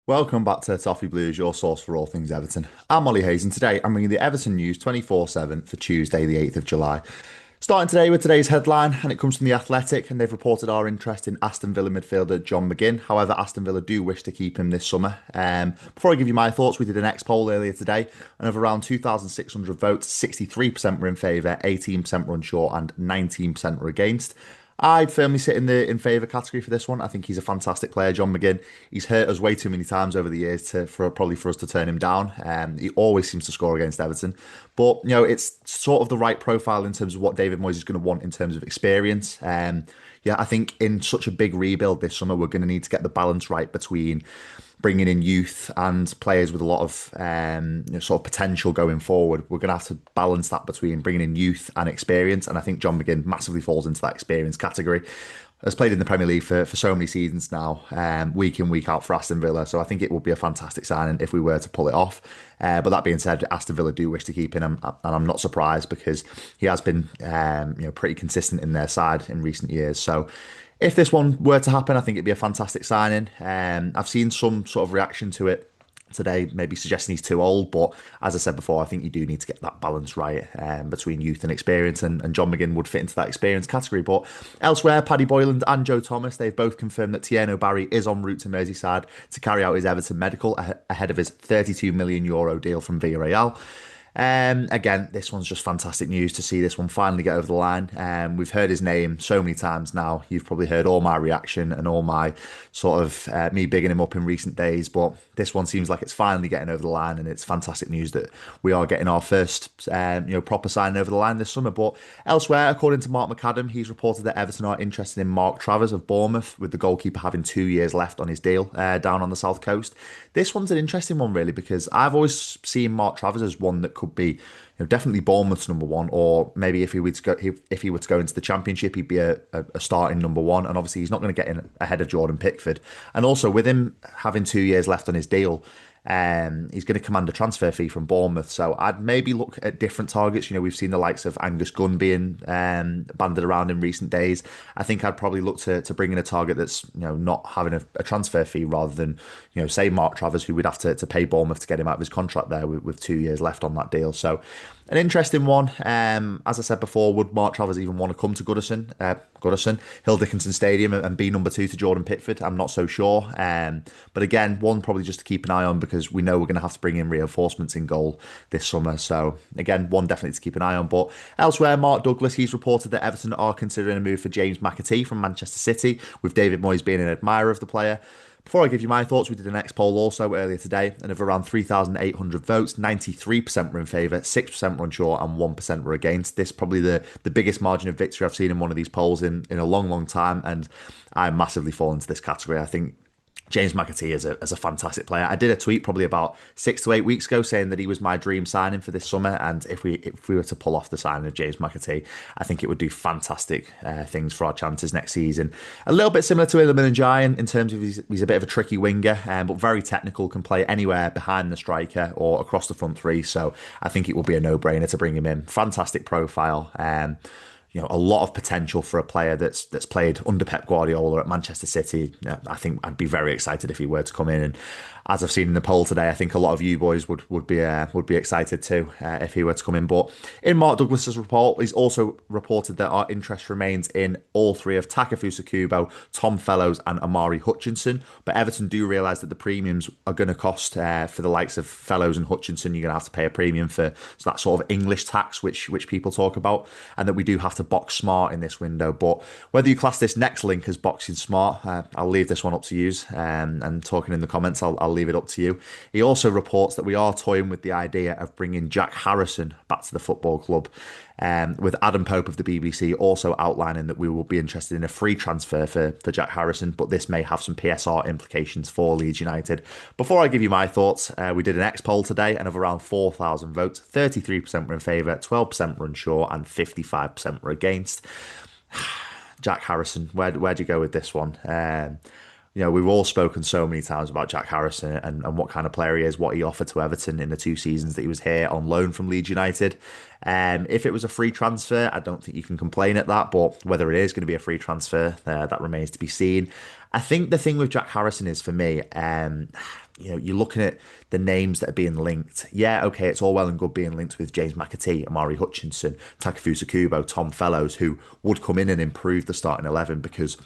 Welcome back to Toffee Blues, your source for all things Everton. I'm Ollie Hayes, and today I'm bringing the Everton news 24/7 for Tuesday, the 8th of July. Starting today with today's headline, and it comes from The Athletic, and they've reported our interest in Aston Villa midfielder John McGinn. However, Aston Villa do wish to keep him this summer. Before I give you my thoughts, we did an X poll earlier today, and of around 2,600 votes, 63% were in favour, 18% were unsure, and 19% were against. I'd firmly sit in the in favour category for this one. I think he's a fantastic player, John McGinn. He's hurt us way too many times over the years for us to turn him down. He always seems to score against Everton, but it's sort of the right profile in terms of what David Moyes is going to want in terms of experience. Yeah, I think in such a big rebuild this summer, we're going to need to get the balance right between bringing in youth and players with a lot of sort of potential going forward. We're going to have to balance that between bringing in youth and experience, and I think John McGinn massively falls into that experience category. Has played in the Premier League for so many seasons now, week in, week out for Aston Villa. So I think it would be a fantastic signing if we were to pull it off. But that being said, Aston Villa do wish to keep him, and I'm not surprised because he has been pretty consistent in their side in recent years. So if this one were to happen, I think it'd be a fantastic signing. I've seen some sort of reaction to it today, maybe suggesting he's too old. But as I said before, I think you do need to get that balance right between youth and experience, and John McGinn would fit into that experience category. But elsewhere, Paddy Boyland and Joe Thomas, they've both confirmed that Tierno Barry is en route to Merseyside to carry out his Everton medical ahead of his €32 million deal from Villarreal. Again, this one's just fantastic news to see this one finally get over the line. We've heard his name so many times now. You've probably heard all my reaction and all my sort of me bigging him up in recent days, but this one seems like it's finally getting over the line, and it's fantastic news that we are getting our first proper signing over the line this summer. But elsewhere, according to Mark McAdam, he's reported that Everton are interested in Mark Travers of Bournemouth, with the goalkeeper having 2 years left on his deal down on the south coast. This one's an interesting one, really, because I've always seen Mark Travers as one that could be definitely Bournemouth's number one, or maybe if he were to go if he were to go into the Championship, he'd be a starting number one. And obviously, he's not going to get in ahead of Jordan Pickford. And also, with him having 2 years left on his deal, he's going to command a transfer fee from Bournemouth. So I'd maybe look at different targets. We've seen the likes of Angus Gunn being banded around in recent days. I think I'd probably look to bring in a target that's not having a transfer fee, rather than say Mark Travers, who would have to pay Bournemouth to get him out of his contract there with 2 years left on that deal. So an interesting one. As I said before, would Mark Travers even want to come to Hill Dickinson Stadium, and be number two to Jordan Pickford? I'm not so sure. But again, one probably just to keep an eye on, because we know we're going to have to bring in reinforcements in goal this summer. So again, one definitely to keep an eye on. But elsewhere, Mark Douglas, he's reported that Everton are considering a move for James McAtee from Manchester City, with David Moyes being an admirer of the player. Before I give you my thoughts, we did an X poll also earlier today, and of around 3,800 votes, 93% were in favour, 6% were unsure, and 1% were against. This is probably the biggest margin of victory I've seen in one of these polls in a long, long time, and I massively fall into this category. I think James McAtee is a fantastic player. I did a tweet probably about 6 to 8 weeks ago saying that he was my dream signing for this summer, and if we were to pull off the signing of James McAtee, I think it would do fantastic things for our chances next season. A little bit similar to Iliman Ndiaye in terms of he's a bit of a tricky winger, but very technical, can play anywhere behind the striker or across the front three. So I think it will be a no-brainer to bring him in. Fantastic profile. A lot of potential for a player that's played under Pep Guardiola at Manchester City. I think I'd be very excited if he were to come in. And as I've seen in the poll today, I think a lot of you boys would be excited too if he were to come in. But in Mark Douglas's report, he's also reported that our interest remains in all three of Takefusa Kubo, Tom Fellows, and Amari Hutchinson. But Everton do realise that the premiums are going to cost for the likes of Fellows and Hutchinson. You're going to have to pay a premium for that sort of English tax, which people talk about, and that we do have to box smart in this window. But whether you class this next link as boxing smart, I'll leave this one up to you. And talking in the comments, I'll leave it up to you. He also reports that we are toying with the idea of bringing Jack Harrison back to the football club, with Adam Pope of the BBC also outlining that we will be interested in a free transfer for Jack Harrison, but this may have some PSR implications for Leeds United. Before I give you my thoughts, we did an X poll today, and of around 4,000 votes, 33% were in favour, 12% were unsure, and 55% were against. Jack Harrison, where'd you go with this one? We've all spoken so many times about Jack Harrison and what kind of player he is, what he offered to Everton in the 2 seasons that he was here on loan from Leeds United. If it was a free transfer, I don't think you can complain at that, but whether it is going to be a free transfer, that remains to be seen. I think the thing with Jack Harrison is, for me, you're looking at the names that are being linked. Yeah, okay, it's all well and good being linked with James McAtee, Amari Hutchinson, Takefusa Kubo, Tom Fellows, who would come in and improve the starting 11 because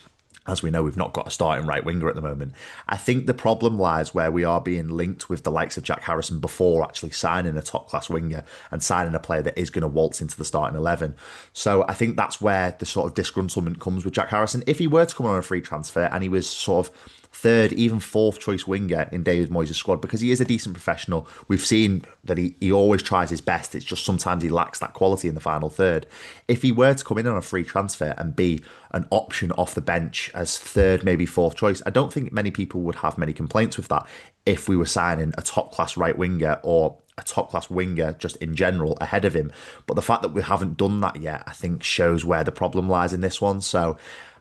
as we know, we've not got a starting right winger at the moment. I think the problem lies where we are being linked with the likes of Jack Harrison before actually signing a top class winger and signing a player that is going to waltz into the starting 11. So I think that's where the sort of disgruntlement comes with Jack Harrison. If he were to come on a free transfer and he was sort of third, even fourth choice winger in David Moyes' squad, because he is a decent professional. We've seen that he always tries his best. It's just sometimes he lacks that quality in the final third. If he were to come in on a free transfer and be an option off the bench as third, maybe fourth choice, I don't think many people would have many complaints with that if we were signing a top class right winger or a top class winger just in general ahead of him. But the fact that we haven't done that yet, I think shows where the problem lies in this one. So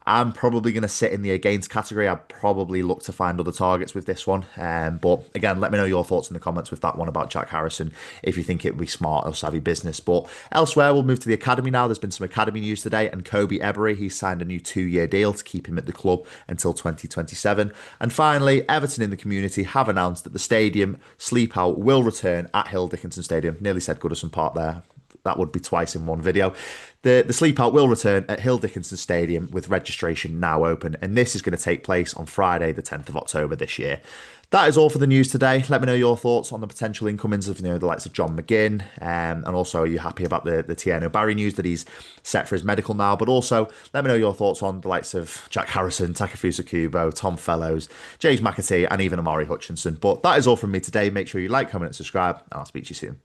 I'm probably going to sit in the against category. I'd probably look to find other targets with this one. But again, let me know your thoughts in the comments with that one about Jack Harrison, if you think it would be smart or savvy business. But elsewhere, we'll move to the academy now. There's been some academy news today, and Kobe Ebery, he's signed a new 2-year deal to keep him at the club until 2027. And finally, Everton in the community have announced that the stadium sleep out will return at Hill Dickinson Stadium. Nearly said Goodison Park there. That would be twice in one video. The sleep out will return at Hill Dickinson Stadium with registration now open, and this is going to take place on Friday, the 10th of October this year. That is all for the news today. Let me know your thoughts on the potential incomings of the likes of John McGinn, and also are you happy about the Tieno Barry news that he's set for his medical now? But also let me know your thoughts on the likes of Jack Harrison, Takefusa Kubo, Tom Fellows, James McAtee, and even Amari Hutchinson. But that is all from me today. Make sure you like, comment, and subscribe, and I'll speak to you soon.